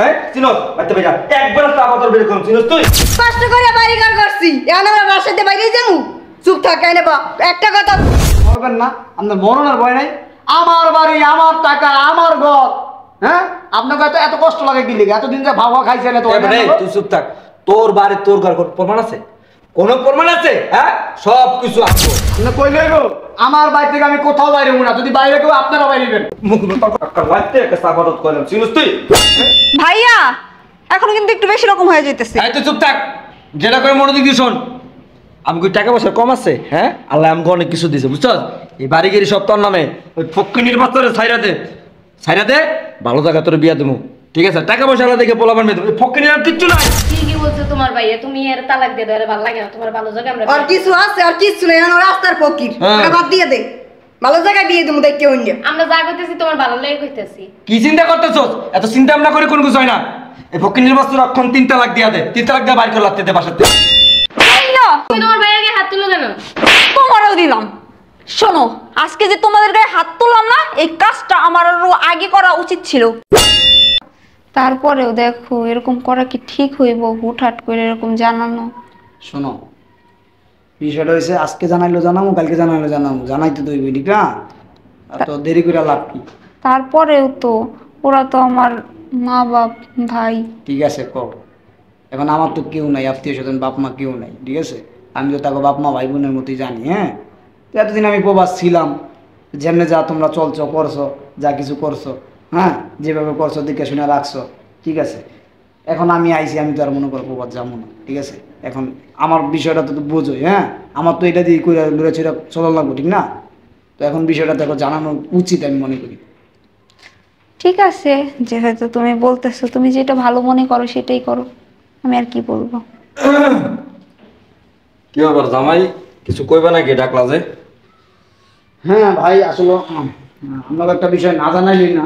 হ্যাঁ চিনোস বাইতে বেজা একবার তাবাতর বের করুন চিনোস তুই কষ্ট করে বাড়ি ঘর করছি এখন আমরা বাসাতে বাইরে যাবো চুপ থাক কেন বা একটা কথা বলবেন না আপনার মরণের ভয় নাই আমার বাড়ি আমার টাকা আমার ঘর হ্যাঁ আপনাকে এত কষ্ট লাগে কি লিখে এতদিন যে ভাবা খাইছেন এত তুই চুপ থাক তোর বাড়ি তোর ঘর প্রমাণ আছে কোনো প্রমাণ আছে হ্যাঁ সব কিছু আসবো না কই গো আমার বাড়ি থেকে আমি কোথাও বাইরে না যদি বাইরে কেউ আপনারা বাইরেবেন মুখ একটা লাইতে একটা তাবাতর করলাম চিনোস তুই ভাইয়া এখন কিন্তু একটু বেশি রকম হয়ে যাইতেছে এই তুই চুপ থাক যেটা করে মনোযোগ দিয়ে শোন আমি কই টাকা পয়সা কম আছে হ্যাঁ আল্লাহ আমাকে অনেক কিছু দিয়েছে বুঝছস এই বাড়ি গেরি সব তোর নামে ওই ফক্কিনির বাচ্চারে ছাইরা দে ভালো জায়গা তোর বিয়া দেবো ঠিক আছে টাকা পয়সা আলাদা দেখে পোলাপান মেয়ে দেবো ফক্কিনির আর কিচ্ছু নাই ঠিকই বলছো তোমার ভাইয়া তুমি এর তালাক দিয়ে দেওয়ার ভালো লাগে না তোমার ভালো জায়গা আমরা আর কিছু আছে আর কিছু নেই এখন রাস্তার ফকির ওটা বাদ দিয়ে দে ভালো জায়গায় বিয়ে দেবো দেখতে অন্য আমরা যা করতেছি তোমার ভালো লেগে কইতেছি কি চিন্তা করতেছস এত চিন্তা ভাবনা করে কোনো কিছু হয় না এই ফক্কিনির বাচ্চার অক্ষণ 3 তালাক দিয়া দে 3 তালাক দিয়ে বাইর করে লাগতে দে বাসাতে তুমি তোমার ভাইয়াকে হাত তুলো কেন তোমারও দিলাম শোনো আজকে যে তোমাদের গায়ে হাত তুললাম না এই কাজটা আমার আরো আগে করা উচিত ছিল তারপরেও দেখো এরকম করা কি ঠিক হইব হুটহাট করে এরকম জানানো শোনো বিষয়টা হয়েছে আজকে জানাইলো জানাবো কালকে জানাইলো জানাবো জানাইতে তো হইবে ঠিক না তো দেরি করে লাভ কি তারপরেও তো ওরা তো আমার মা বাপ ভাই ঠিক আছে কও এখন আমার তো কেউ নাই আত্মীয় স্বজন বাপ মা কেউ নাই ঠিক আছে আমি তো তাকে বাপ মা ভাই বোনের মতোই জানি হ্যাঁ তো এতদিন আমি প্রবাস ছিলাম যেমনি যা তোমরা চলছো করছো যা কিছু করছো হ্যাঁ যেভাবে করছো দেখে শুনে রাখছো ঠিক আছে এখন আমি আইছি আমি তো আর মনে করো প্রবাস যাবো না ঠিক আছে এখন আমার বিষয়টা তো বোঝোই হ্যাঁ আমার তো এটা দিয়ে করে লড়ে চড়ে চলা লাগবো ঠিক না তো এখন বিষয়টা দেখো জানানো উচিত আমি মনে করি ঠিক আছে যেহেতু তুমি বলতেছো তুমি যেটা ভালো মনে করো সেটাই করো আমি আর কি বলবো কি ব্যাপার জামাই কিছু কইবে নাকি ডাকলা যে হ্যাঁ ভাই আসলে আপনার একটা বিষয় না জানাইলি না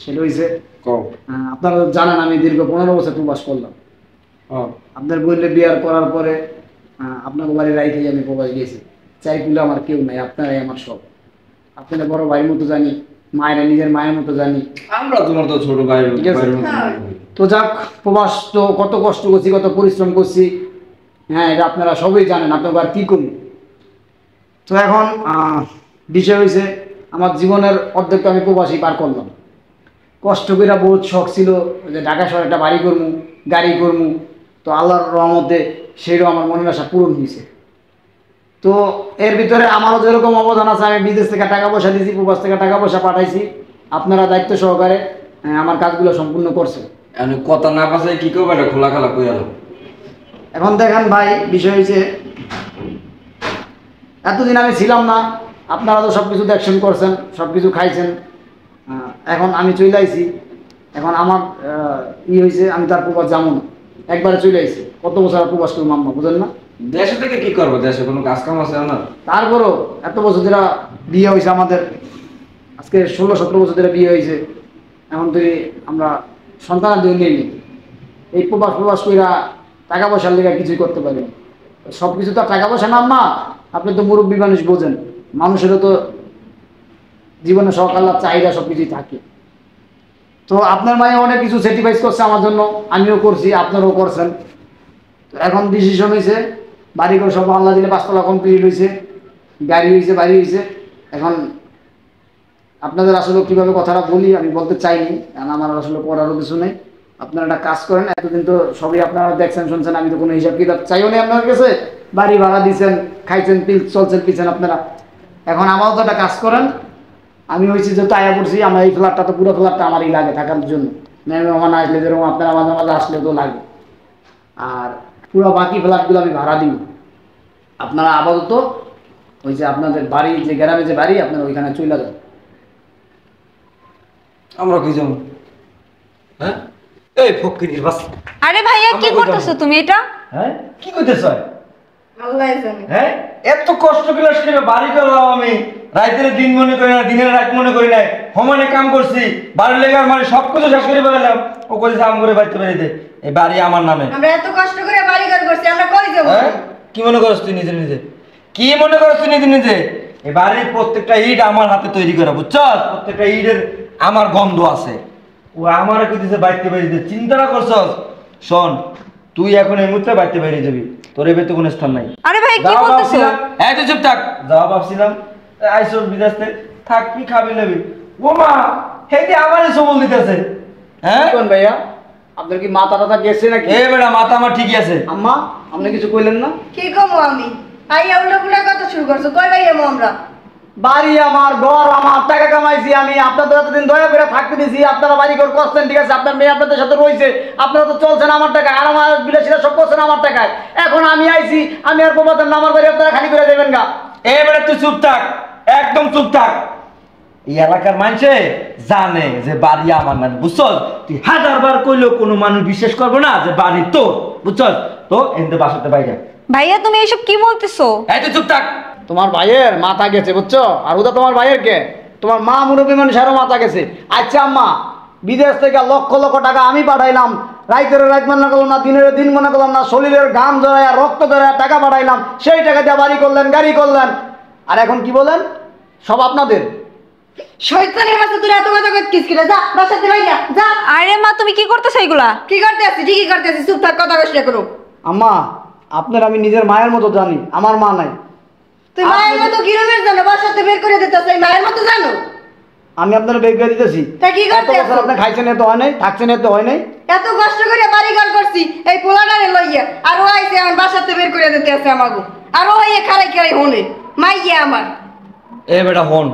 সেটা হয়েছে কও আপনারা তো জানেন আমি দীর্ঘ 15 বছর প্রবাস করলাম আপনার বললে বিয়ার করার পরে আপনার বাড়ি রাইতে আমি প্রবাস গেছি চাইগুলো আমার কেউ নাই আপনারাই আমার সব আপনারা বড় ভাইয়ের মতো জানি মায়েরা নিজের মায়ের মতো জানি আমরা তোমার তো ছোট ভাই ঠিক আছে তো যাক প্রবাস তো কত কষ্ট করছি কত পরিশ্রম করছি হ্যাঁ এটা আপনারা সবই জানেন আপনার আর কি করুন তো এখন বিষয় হয়েছে আমার জীবনের অর্ধেক আমি প্রবাসী পার করলাম কষ্ট করে বহুত শখ ছিল যে ঢাকা শহরে একটা বাড়ি করবো গাড়ি করবো তো আল্লাহর রহমতে সেইরও আমার মনের আশা পূরণ হয়েছে তো এর ভিতরে আমারও যেরকম অবদান আছে আমি বিদেশ থেকে টাকা পয়সা দিয়েছি প্রবাস থেকে টাকা পয়সা পাঠাইছি আপনারা দায়িত্ব সহকারে আমার কাজগুলো সম্পূর্ণ করছে কথা না পাশে কি করবে এটা খোলা খালা কই আলো এখন দেখেন ভাই বিষয় হয়েছে এতদিন আমি ছিলাম না আপনারা তো সব কিছু দেখছেন করছেন সব কিছু খাইছেন এখন আমি চলে আইছি এখন আমার হয়েছে আমি তার প্রবাস যাবো না একবারে চলে আইছি কত বছর আর প্রবাস করবো আম্মা বুঝেন না দেশে থেকে কি করবো দেশে কোনো কাজ কাম আছে না তারপরও এত বছর ধরে বিয়ে হয়েছে আমাদের আজকে 16-17 বছর ধরে বিয়ে হয়েছে এখন তো আমরা সন্তানের জন্য নেই এই প্রবাস কইরা টাকা পয়সার লেগে কিছুই করতে পারি না সব কিছু তো টাকা পয়সা না আম্মা আপনি তো মুরব্বী মানুষ বোঝেন মানুষেরও তো জীবনে সকালের চাহিদা সব কিছুই থাকে তো আপনার মায়ে অনেক কিছু স্যাক্রিফাইস করছে আমার জন্য আমিও করছি আপনারাও করছেন তো এখন ডিসিশন হয়েছে বাড়ি করে সব আল্লাহ দিলে 5 তলা কমপ্লিট হয়েছে গাড়ি হয়েছে বাড়ি হয়েছে এখন আপনাদের আসলে কীভাবে কথাটা বলি আমি বলতে চাইনি কারণ আমার আসলে পড়ারও কিছু নেই আপনারা একটা কাজ করেন এতদিন তো সবই আপনারা দেখছেন শুনছেন আমি তো কোনো হিসাব কিতাব চাইও নি আপনার কাছে বাড়ি ভাড়া দিয়েছেন খাইছেন চলছেন পিছেন আপনারা এখন আমারও তো একটা কাজ করেন আমি হয়েছি যেহেতু আয়া পড়ছি আমার এই ফ্ল্যাটটা তো পুরো ফ্ল্যাটটা আমারই লাগে থাকার জন্য ম্যামে আমার আসলে যেরকম আপনারা মাঝে মাঝে আসলে তো লাগে আর পুরো বাকি ফ্ল্যাটগুলো আমি ভাড়া দিই আপনারা আপাতত ওই যে আপনাদের বাড়ি যে গ্রামে যে বাড়ি আপনারা ওইখানে চলে যান আমরা কি যাবো হ্যাঁ এই ফকির বাস আরে ভাইয়া কি করতেছো তুমি এটা হ্যাঁ কি কইতেছ আল্লাহ জানে হ্যাঁ এত কষ্ট করে সেটা বাড়ি করলাম আমি রাতের দিন মনে করি না দিনের রাত মনে করি না সমানে কাম করছি বাড়ির লেগে মানে সব কিছু শেষ করে ফেলাম ও কইছে আম করে বাড়িতে বেরিয়ে দে এই বাড়ি আমার নামে আমরা এত কষ্ট করে বাড়ি ঘর করছি আমরা কই যাব কি মনে করছ তুই নিজে নিজে কি মনে করছ তুই নিজে নিজে এই বাড়ির প্রত্যেকটা ইট আমার হাতে তৈরি করা বুঝছস প্রত্যেকটা ইটের আমার গন্ধ আছে ও আমার কইতেছে বাইতে বাইরে চিন্তা করছস শোন তুই এখন এই মুহূর্তে বাইতে বাইরে যাবি তোর এই বেতে কোনো স্থান নাই আরে ভাই কি যাওয়া বলতেছো ভাবছিলাম, এই তুই চুপ থাক যাওয়া ভাবছিলাম আইসোর বিদেশে থাকবি খাবি নেবি ও মা হেঁটে আমারই সবল দিতেছে হ্যাঁ কোন ভাইয়া আপনার কি মাথা টাথা গেছে নাকি? এ বেটা মাথা আমার ঠিকই আছে আম্মা আপনি কিছু কইলেন না? কি কমো আমি আইয়া উল্টা কথা শুরু করছো কই ভাই এমো আমরা বাড়ি আমার, ঘর আমার, টাকা কামাইছি আমি, আপনাদের এতদিন দয়া করে থাকতে দিয়েছি, আপনারা বাড়ি ঘর করছেন ঠিক আছে, আপনার মেয়ে আপনাদের সাথে রয়েছে, আপনারা তো চলছেন আমার টাকায়, আর আমার বিলাসীরা সব করছেন আমার টাকায়। এখন আমি আইছি, আমি আর প্রবাদের না, আমার বাড়ি আপনারা খালি করে দেবেন গা। এবারে তুই চুপ থাক একদম চুপ থাক এই এলাকার মানুষে জানে যে বাড়ি আমার না বুঝছস তুই 1000 বার কইলেও কোনো মানুষ বিশ্বাস করবে না যে বাড়ি তোর বুঝছস তো এনতে বাসাতে বাইরে ভাইয়া তুমি এসব কি বলতেছো এই তুই চুপ থাক তোমার ভাইয়ের মাথা গেছে বুঝছো, আর ওটা তোমার ভাইয়ের কে, তোমার মা মুরব্বী মানুষেরও মাথা গেছে। আচ্ছা আম্মা, বিদেশ থেকে লক্ষ লক্ষ টাকা আমি পাঠাইলাম, রাইতের রাত মনে করলাম না, দিনের দিন মনে করলাম না, শরীরের ঘাম জড়াইয়া রক্ত জড়াইয়া টাকা পাঠাইলাম, সেই টাকা দিয়ে বাড়ি করলেন, গাড়ি করলেন, আর এখন কি বলেন সব আপনাদের। শয়তানের বাচ্চা তুই এত কথা কইছিস কি রে যা বাসাতে বাইরা যা আরে মা তুমি কি করতেছো এগুলা কি করতে আসছিস ঠিকই করতে আসছিস চুপ থাক কথা কইছ না করো আম্মা আপনার আমি নিজের মায়ের মতো জানি, আমার মা নাই। তুই মায়ের মতো কিরমের জানো বাসাতে বের করে দিতেছ এই মায়ের মতো জানো আমি আপনার বের করে দিতেছি। তা কি করতে এত বছর আপনি খাইছেন এত হয় নাই, থাকছেন এত হয় নাই। এত কষ্ট করে বাড়ি ঘর করছি এই পোলাটারে লইয়া আর ও আইছে আমার বাসাতে বের করে দিতে আছে আমাগো আর ও এই খারাই খারাই হনে মাইয়া আমার এ বেটা হন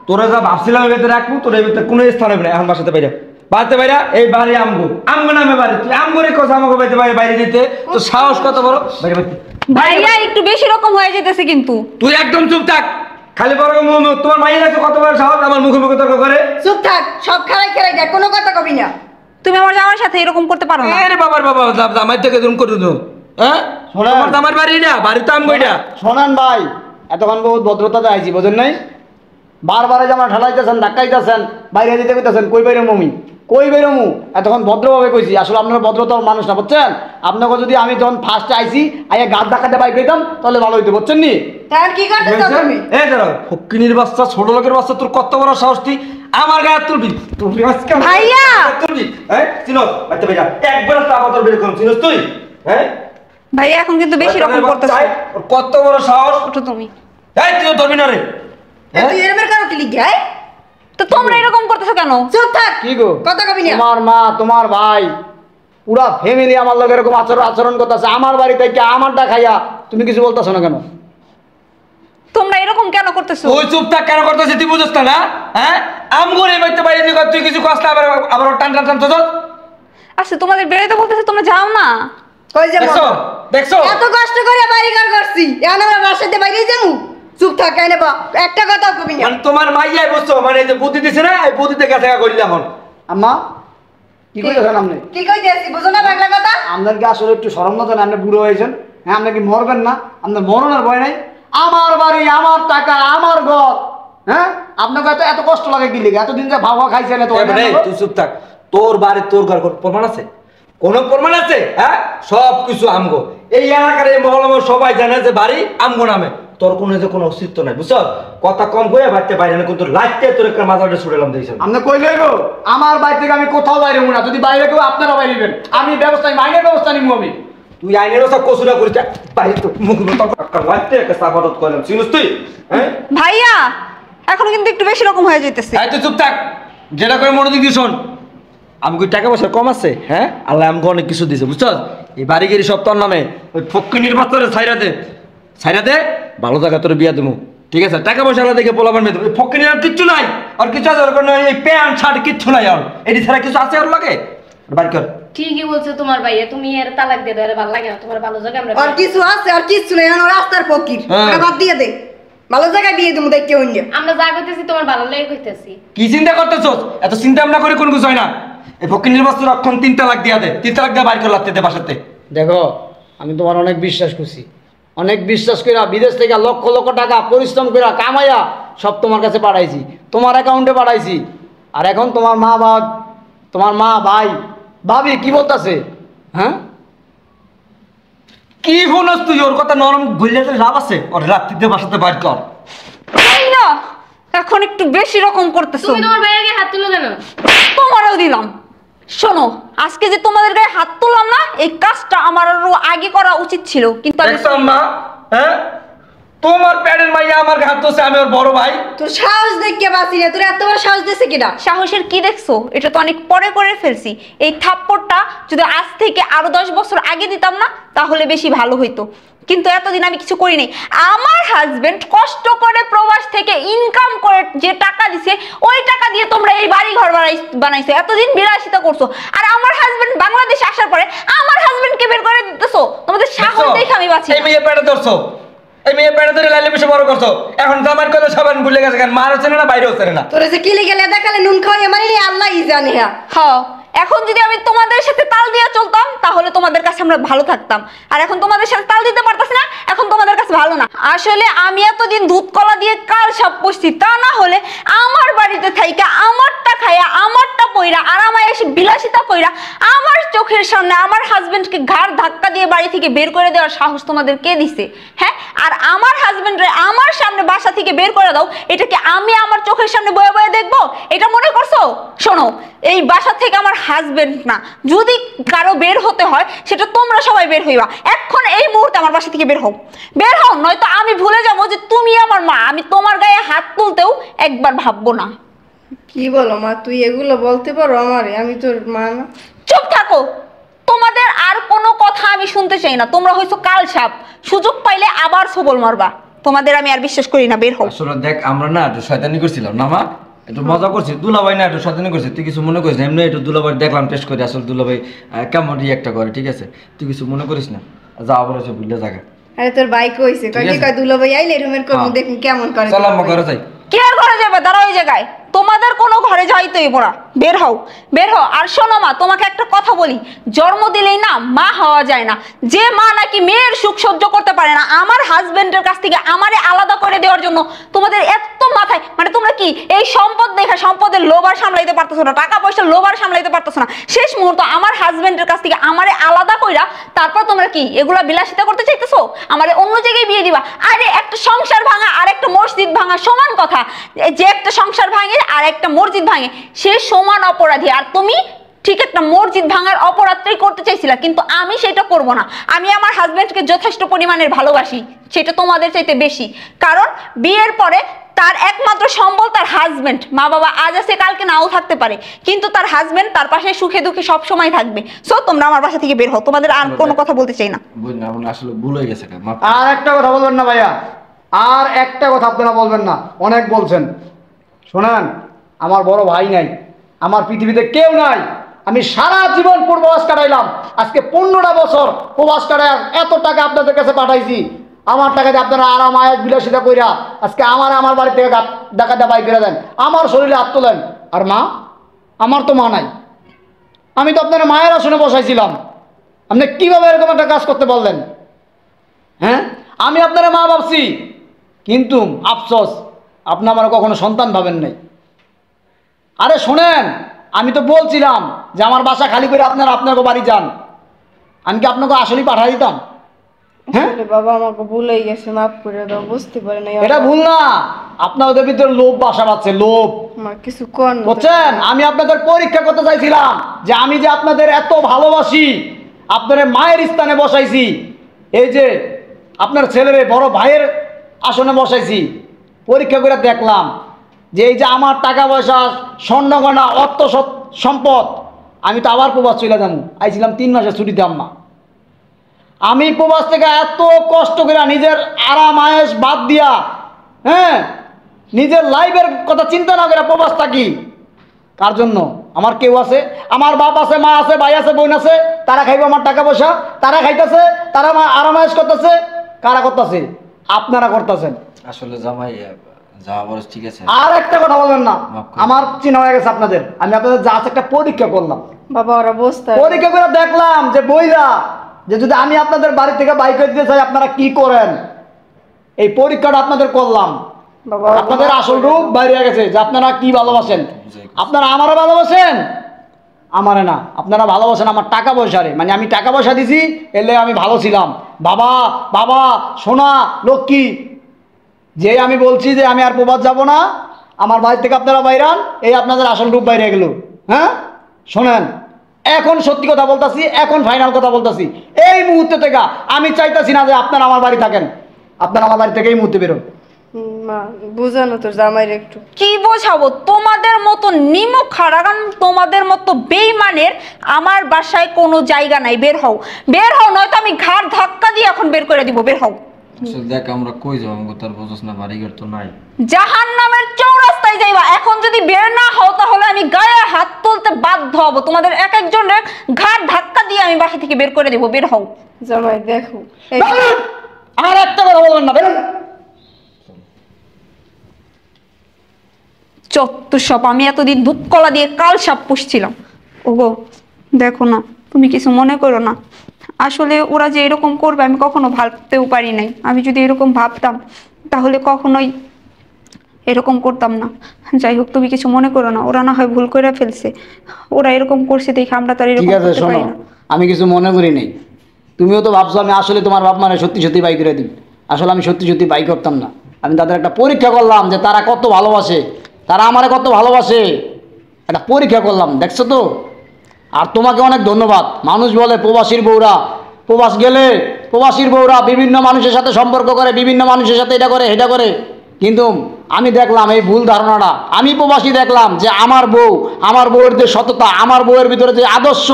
তোরা যা ভাবছিলাম এই ভেতরে রাখবো তোর এই ভেতরে কোনো স্থান হবে না এখন বাসাতে বাইরে বাড়তে বাইরে এই বাড়ি আমগো আমগো নামে বাড়ি তুই আমগোরে কথা আমাকে বাইতে বাইরে বাইরে দিতে তো সাহস কত বড় বাইরে বাইরে ভাইয়া একটু বেশি রকম হয়ে যেতেছে কিন্তু তুই একদম চুপ থাক খালি বড় তোমার মাইয়ের আছে কত বড় সাহস আমার মুখে মুখে তর্ক করে চুপ থাক সব খারাই খারাই দেখ কোনো কথা কবি না তুমি আমার জামার সাথে এরকম করতে পারো না আরে বাবার বাবা জামাই থেকে তুমি করে দিও হ্যাঁ শোনেন। তোমার জামার বাড়ি না বাড়ি তো আমগো এটা শোনান ভাই, এতক্ষণ বহুত ভদ্রতাতে আইছি বোঝেন নাই, বারবারে জামা ঠেলাইতেছেন ধাক্কাইতেছেন বাইরে দিতে কইতেছেন কই বাইরে মমি কই বাইরে মু, এতক্ষণ ভদ্রভাবে কইছি, আসলে আপনারা ভদ্রতার মানুষ না বুঝছেন। আপনাকে যদি আমি যখন ফার্স্টে আইছি আইয়া গাছ ধাক্কাতে বাইক পেতাম তাহলে ভালো হইতো বুঝছেন নি। তার কি করতে চাও তুমি এই দাঁড়াও ফকিনির বাচ্চা ছোট লোকের বাচ্চা তোর কত বড় সাহস তুই আমার গায়ে তুলবি তুলবি আজকে ভাইয়া! তুলবি হ্যাঁ চিনো বাচ্চা বেটা একবার তারপর তোর বের করুন চিনোস তুই হ্যাঁ ভাইয়া এখন কিন্তু বেশি রকম করতেছো ওর কত বড় সাহস ওঠো তুমি এই তুই ধরবি না রে হ্যাঁ? তুই এরমের কারো কি লিখে আয় তো তোমরা এরকম করতেছো কেন চুপ থাক কি গো কথা কবি না তোমার মা তোমার ভাই পুরা ফ্যামিলি আমার লোক এরকম আচরণ করতেছে, আমার বাড়ি থেকে আমারটা খাইয়া তুমি কিছু বলতেছো না কেন? তোমরা এরকম কেন করতেছো ওই চুপ থাক কেন করতেছিস তুই বুঝছ না হ্যাঁ আমগুরে বাইতে বাইরে তুই কিছু কষ্ট আবার আবার টান টান টান তো আচ্ছা তোমাদের বেরোতে বলতেছে তোমরা যাও না কই যাবো দেখছো দেখছো এত কষ্ট করে বাড়ি ঘর করছি এখন আমরা বাসাতে বাইরে যাবো চুপ থাক কেন বা একটা কথা কবি না মানে তোমার মাইয়াই বুঝছো মানে এই যে বুদ্ধি দিছে না এই বুদ্ধিতে গেছে করিল এখন আম্মা কি কইতেছেন আপনি? কি কই দিয়েছি বুঝো না বাংলা কথা আপনার কি আসলে একটু শরম না জানেন আপনি বুড়ো হয়েছেন? হ্যাঁ আপনি কি মরবেন না? আপনার মরণের ভয় নাই? আমার বাড়ি আমার টাকা আমার ঘর, হ্যাঁ আপনাকে এত এত কষ্ট লাগে কি লিগে? এতদিন যে ভাবা খাইছেন এত এবারে তুই চুপ থাক তোর বাড়ি তোর ঘর প্রমাণ আছে কোন প্রমাণ আছে হ্যাঁ সব কিছু আমগো এই এলাকার এই মহল সবাই জানে যে বাড়ি আমগো নামে তোর কোনো যে কোনো অস্তিত্ব নাই বুঝছ কথা কম কইয়া বাড়তে বাইরে না কিন্তু লাইতে তোর একটা মাথাটা ছুড়েলাম দিয়েছেন আপনি কই লইব আমার বাড়ি থেকে আমি কোথাও বাইরে না, যদি বাইরে কেউ আপনারা বাইরে নেবেন আমি ব্যবস্থা মাইনের ব্যবস্থা নিব আমি। তুই আইনের সব কসুরা করিস বাইরে তো মুখ লাইতে একটা সাফারত করলাম চিনিস তুই হ্যাঁ ভাইয়া এখন কিন্তু একটু বেশি রকম হয়ে যেতেছে এই তুই চুপ থাক যেটা করে মনোযোগ দিয়ে শোন আমাকে টাকা পয়সা কম আছে হ্যাঁ আল্লাহ আমাকে অনেক কিছু দিয়েছে বুঝছ এই বাড়ি গেড়ি সব তোর নামে ওই ফকিনির বাচ্চারে ছাইরাতে ভালো জায়গা তোর বিয়া দেবো ঠিক আছে টাকা পয়সা আল্লাহ দেখে পোলাবার মেয়ে দেবো ওই ফকিনির আর কিচ্ছু নাই আর কিছু আছে ওর কোনো এই প্যান্ট শার্ট কিচ্ছু নাই আর এটি ছাড়া কিছু আছে ওর লাগে বাড়ি কর ঠিকই বলছো তোমার ভাইয়া তুমি এর তালাক দিয়ে দাও ভালো লাগে না তোমার ভালো জায়গা আমরা আর কিছু আছে আর কিছু নেই এখন রাস্তার ফকির হ্যাঁ। ওটা বাদ দিয়ে দে ভালো জায়গায় বিয়ে দেবো দেখতে অন্য আমরা যা করতেছি তোমার ভালো লেগে কইতেছি কি চিন্তা করতেছস এত চিন্তা ভাবনা করে কোনো কিছু হয় না এই ফকিনির বাচ্চার অক্ষণ 3 তালাক দিয়া দে 3 তালাক দিয়ে বাড়ি করে লাগতে দে বাসাতে দেখো আমি তোমার অনেক বিশ্বাস করছি, অনেক বিশ্বাস কইরা বিদেশ থেকে লক্ষ লক্ষ টাকা পরিশ্রম কইরা কামাইয়া সব তোমার কাছে পাঠাইছি, তোমার অ্যাকাউন্টে পাঠাইছি, আর এখন তোমার মা বাবা তোমার মা ভাই ভাবি কি বলতাছে? হ্যাঁ কি হনস তুই ওর কথা নরম ভুলে লাভ আছে ওর রাত্রিতে বাসাতে বাড়ি কর এই না এখন একটু বেশি রকম করতেছো। তুমি তোমার ভাইয়ের গায়ে হাত তুলো কেন? তোমারও দিলাম। শোনো, আজকে যে তোমাদের গায়ে হাত তুললাম না, এই কাজটা আমার আরো আগে করা উচিত ছিল, কিন্তু আমি দেখছো আম্মা, হ্যাঁ তোমার প্যাডের মাইয়া আমার হাত ধরছে, আমি ওর বড় ভাই। তোর সাহস দেখে বাঁচি না, তোর এত বড় সাহস দিছে কিনা? সাহসের কি দেখছো? এটা তো অনেক পরে করে ফেলছি। এই থাপ্পড়টা যদি আজ থেকে আরো 10 বছর আগে দিতাম না, তাহলে বেশি ভালো হইতো, কিন্তু এতদিন আমি কিছু করি নাই। আমার হাজবেন্ড কষ্ট করে প্রবাস থেকে ইনকাম করে যে টাকা দিছে, ওই টাকা দিয়ে তোমরা এই বাড়ি ঘর বানাইছো, এতদিন বিলাসিতা করছো। আর আমার হাজবেন্ড বাংলাদেশে আসার পরে আমার হাজবেন্ডকে বের করে দিতেছো। তোমাদের সাহস দেখে আমি বাঁচি। এই মেয়ে প্যাডে ধরছো, এই মেয়ে প্যাডে ধরে লাইলে বসে বড় করছো, এখন জামার কথা সবাই ভুলে গেছে, কেন মার হচ্ছে না বাইরে হচ্ছে না। তোর যে কিলে গেলে দেখালে নুন খাওয়াই মারি আল্লাহই জানে। হ্যাঁ, এখন যদি আমি তোমাদের সাথে তাল দিয়ে চলতাম, তাহলে তোমাদের কাছে আমরা ভালো থাকতাম। আর এখন তোমাদের সাথে তাল দিতে পারতাছি না, এখন তোমাদের কাছে ভালো না। আসলে আমি এতদিন দুধ কলা দিয়ে কাল সব পুষছি, তা না হলে আমার বাড়িতে থাইকা আমারটা খাইয়া আমারটা পইরা আরামায় এসে বিলাসিতা কইরা আমার চোখের সামনে আমার হাজবেন্ডকে ঘাড় ধাক্কা দিয়ে বাড়ি থেকে বের করে দেওয়ার সাহস তোমাদের কে দিছে? হ্যাঁ, আর আমার হাজবেন্ডরে আমার সামনে বাসা থেকে বের করে দাও, এটা কি আমি আমার চোখের সামনে বয়ে বয়ে দেখবো? এটা মনে করছো? শোনো, এই বাসা থেকে আমার হাজবেন্ড না, যদি কারো বের হতে হয় সেটা তোমরা সবাই বের হইবা। এখন এই মুহূর্তে আমার বাসা থেকে বের হও, বের হও, নয়তো আমি ভুলে যাবো যে তুমি আমার মা। আমি তোমার গায়ে হাত তুলতেও একবার ভাববো না। কি বলো মা, তুই এগুলো বলতে পারো আমারে? আমি তোর মা না? চুপ থাকো, তোমাদের আর কোনো কথা আমি শুনতে চাই না। তোমরা হয়তো কাল সাপ, সুযোগ পাইলে আবার সবল মারবা। তোমাদের আমি আর বিশ্বাস করি না, বের হও। আসলে দেখ, আমরা না একটু শয়তানি করছিলাম না মা, একটু মজা করছি। দুলাভাই না একটু শয়তানি করছে, তুই কিছু মনে করিস না। এমনি একটু দুলাভাই দেখলাম টেস্ট করে, আসলে দুলাভাই কেমন রিয়াক্টটা করে, ঠিক আছে? তুই কিছু মনে করিস না, যা আবার হচ্ছে ভুলে জায়গা। আরে তোর বাইক হইছে, কয় কি কয় দুলো ভাই আইলে রুমের কোন হ্যাঁ। দেখুন কেমন করে। চল আম্মা ঘরে যাই। কে আর ঘরে যাবে? দাঁড়াও ওই জায়গায়, তোমাদের কোনো ঘরে যাইতেই পড়া। বের হও, বের হও। আর শোনো মা, তোমাকে একটা কথা বলি, জন্ম দিলেই না মা হওয়া যায় না। যে মা নাকি মেয়ের সুখ সহ্য করতে পারে না, আমার হাজবেন্ডের কাছ থেকে আমারে আলাদা করে দেওয়ার জন্য তোমাদের এত মাথায়, মানে তোমরা কি এই সম্পদ দেখা সম্পদের লোভ আর সামলাইতে পারতেছো না, টাকা পয়সার লোভ আর সামলাইতে পারতেছো না। শেষ মুহূর্ত আমার হাজবেন্ডের কাছ থেকে আমারে আলাদা কইরা তারপর তোমরা কি এগুলা বিলাসিতা করতে চাইতেছো? আমারে অন্য জায়গায় বিয়ে দিবা? আরে একটা সংসার ভাঙা আর একটা মসজিদ ভাঙা সমান কথা। যে একটা সংসার ভাঙে আর একটা মসজিদ ভাঙে, সে সমান অপরাধী। আর তুমি ঠিক একটা মসজিদ ভাঙার অপরাধটাই করতে চাইছিলা, কিন্তু আমি সেটা করব না। আমি আমার হাজবেন্ডকে যথেষ্ট পরিমাণের ভালোবাসি, সেটা তোমাদের চাইতে বেশি। কারণ বিয়ের পরে তার একমাত্র সম্বল তার হাজবেন্ড। মা বাবা আজ আছে কালকে নাও থাকতে পারে, কিন্তু তার হাজবেন্ড তার পাশে সুখে দুঃখে সব সময় থাকবে। সো তোমরা আমার বাসা থেকে বের হও, তোমাদের আর কোনো কথা বলতে চাই না। বুঝ না, আমার আসলে ভুল হয়ে গেছে। আর একটা কথা বলবেন না ভাইয়া, আর একটা কথা আপনারা বলবেন না, অনেক বলছেন। শোনেন, আমার বড় ভাই নাই, আমার পৃথিবীতে কেউ নাই। আমি সারা জীবন প্রবাস কাটাইলাম, আজকে 15টা বছর প্রবাস কাটাই এত টাকা আপনাদের কাছে পাঠাইছি। আমার টাকা দিয়ে আপনারা আরাম আয়াত বিলাসিতা কইরা আজকে আমার বাড়ি থেকে ডাকাটা বাই করে দেন, আমার শরীরে হাত তোলেন। আর মা, আমার তো মা নাই, আমি তো আপনার মায়ের আসনে বসাইছিলাম। আপনি কিভাবে এরকম একটা কাজ করতে বললেন? হ্যাঁ, আমি আপনারা মা ভাবছি, কিন্তু আফসোস আপনি আমার কখনো সন্তান ভাবেন নাই। আরে শোনেন, আমি তো বলছিলাম যে আমার বাসা খালি করে আপনারা আপনাকে বাড়ি যান, আমি কি আপনাকে আসলেই পাঠিয়ে দিতাম? হ্যাঁ বাবা, আমাকে ভুল হয়ে গেছে, মাফ করে দাও, বুঝতে পারি না। এটা ভুল না, আপনাদের ভিতরে লোভ বাসা বাঁধছে, লোভ। মা কিছু কর না। বুঝছেন, আমি আপনাদের পরীক্ষা করতে চাইছিলাম যে আমি যে আপনাদের এত ভালোবাসি, আপনাদের মায়ের স্থানে বসাইছি, এই যে আপনার ছেলের বড় ভাইয়ের আসনে বসাইছি, পরীক্ষা করে দেখলাম যে এই যে আমার টাকা পয়সা স্বর্ণগয়না অর্থ সম্পদ, আমি তো আবার প্রবাস চলে যাবো। আইছিলাম 3 মাসের ছুটিতে আম্মা। আমি প্রবাস থেকে এত কষ্ট করে নিজের আরাম আয়েশ বাদ দিয়া, হ্যাঁ, নিজের লাইফের কথা চিন্তা না করে প্রবাস থাকি। কার জন্য? আমার কেউ আছে, আমার বাপ আছে, মা আছে, ভাই আছে, বোন আছে, তারা খাইব আমার টাকা পয়সা, তারা খাইতেছে, তারা আরাম আয়েশ করতেছে। কারা করতেছে? আপনারা করতেছেন। আসলে জামাই যা বলে ঠিক আছে। আর একটা কথা বলবেন না, আমার চিনা হয়ে গেছে আপনাদের। আমি আপনাদের যা আছে একটা পরীক্ষা করলাম, বাবা ওরা বসতে পরীক্ষা করে দেখলাম যে বইরা যে যদি আমি আপনাদের বাড়ি থেকে বাইক করে দিতে চাই আপনারা কি করেন। এই পরীক্ষাটা আপনাদের করলাম, বাবা আপনাদের আসল রূপ বাইরে হয়ে গেছে যে আপনারা কি ভালোবাসেন। আপনারা আমারও ভালোবাসেন, আমারে না, আপনারা ভালোবাসেন আমার টাকা পয়সারে। মানে আমি টাকা পয়সা দিছি এলে আমি ভালো ছিলাম, বাবা বাবা সোনা লক্ষ্মী। যে আমি বলছি যে আমি আর প্রবাস যাব না, আমার বাড়ি থেকে আপনারা বাইরান, এই আপনাদের আসল রূপ বাইরে গেল। হ্যাঁ শোনেন, এখন সত্যি কথা বলতাছি, এখন ফাইনাল কথা বলতাছি। এই মুহূর্তে থেকে আমি চাইতাছি না যে আপনারা আমার বাড়ি থাকেন, আপনারা আমার বাড়ি থেকে এই মুহূর্তে বেরোন। মা বুঝানো তোর জামাইরে একটু। কি বোঝাবো? তোমাদের মতো নিমক হারাগান, তোমাদের মতো বেইমানের আমার বাসায় কোনো জায়গা নাই। বের হও, বের হও, নয়তো আমি ঘাড় ধাক্কা দিয়ে এখন বের করে দিব। বের হও। আসলে দেখ আমরা কই যাবো, আমাকে তার বোঝাস না, বাড়িঘর তো নাই। জাহান্নামের চৌরাস্তায় যাইবা। এখন যদি বের না হও তাহলে আমি গায়ে হাত তুলতে বাধ্য হব। তোমাদের এক একজনের ঘাড় ধাক্কা দিয়ে আমি বাসা থেকে বের করে দেব। বের হও। জামাই দেখো আর একটা কথা বলবেন না, বেরোন। চত্ব সব। আমি এতদিন দুধ কলা দিয়ে কাল সাপ পুষছিলাম। ওগো দেখো না, তুমি কিছু মনে করো না। আসলে ওরা যে এরকম করবে আমি কখনো ভাবতেও পারি নাই। আমি যদি এরকম ভাবতাম তাহলে কখনোই এরকম করতাম না। যাই হোক, তুমি কিছু মনে করো না। ওরা না হয় ভুল করে ফেলছে, ওরা এরকম করছে দেখে আমরা তার এরকম ঠিক আছে করতে শোনো, পারি না। আমি কিছু মনে করি নাই। তুমিও তো ভাবছো আমি আসলে তোমার বাপ মারে সত্যি সত্যি বাই করে দিই। আসলে আমি সত্যি সত্যি বাই করতাম না। আমি তাদের একটা পরীক্ষা করলাম যে তারা কত ভালোবাসে, তারা আমারে কত ভালোবাসে, একটা পরীক্ষা করলাম, দেখছো তো। আর তোমাকে অনেক ধন্যবাদ। মানুষ বলে প্রবাসীর বউরা, প্রবাস গেলে প্রবাসীর বউরা বিভিন্ন মানুষের সাথে সম্পর্ক করে, বিভিন্ন মানুষের সাথে এটা করে এটা করে, কিন্তু আমি দেখলাম এই ভুল ধারণাটা। আমি প্রবাসী দেখলাম যে আমার বউ, আমার বউয়ের যে সততা, আমার বউয়ের ভিতরে যে আদর্শ,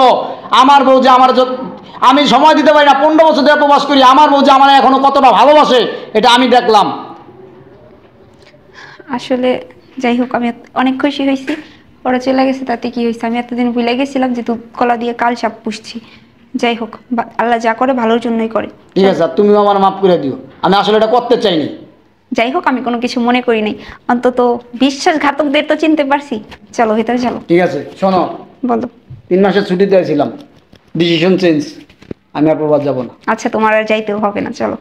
আমার বউ যে আমার আমি সময় দিতে পারি না, 15 বছর ধরে প্রবাস করি, আমার বউ যে আমার এখনো কতটা ভালোবাসে এটা আমি দেখলাম। আসলে যাই হোক, আমি অনেক খুশি হয়েছি। ওরা চলে গেছে তাতে কি হয়েছে? আমি এতদিন ভুলে গেছিলাম যে দুধ কলা দিয়ে কাল সাপ পুষছি। যাই হোক, আল্লাহ যা করে ভালোর জন্যই করে। ঠিক আছে, আর তুমিও আমার মাফ করে দিও, আমি আসলে এটা করতে চাইনি। যাই হোক, আমি কোনো কিছু মনে করি নাই। অন্তত বিশ্বাসঘাতকদের তো চিনতে পারছি। চলো ভেতরে চলো। ঠিক আছে শোনো, বলো। 3 মাসের ছুটি দিয়েছিলাম, ডিসিশন চেঞ্জ, আমি আর প্রবাস যাবো না। আচ্ছা, তোমার আর যাইতেও হবে না, চলো।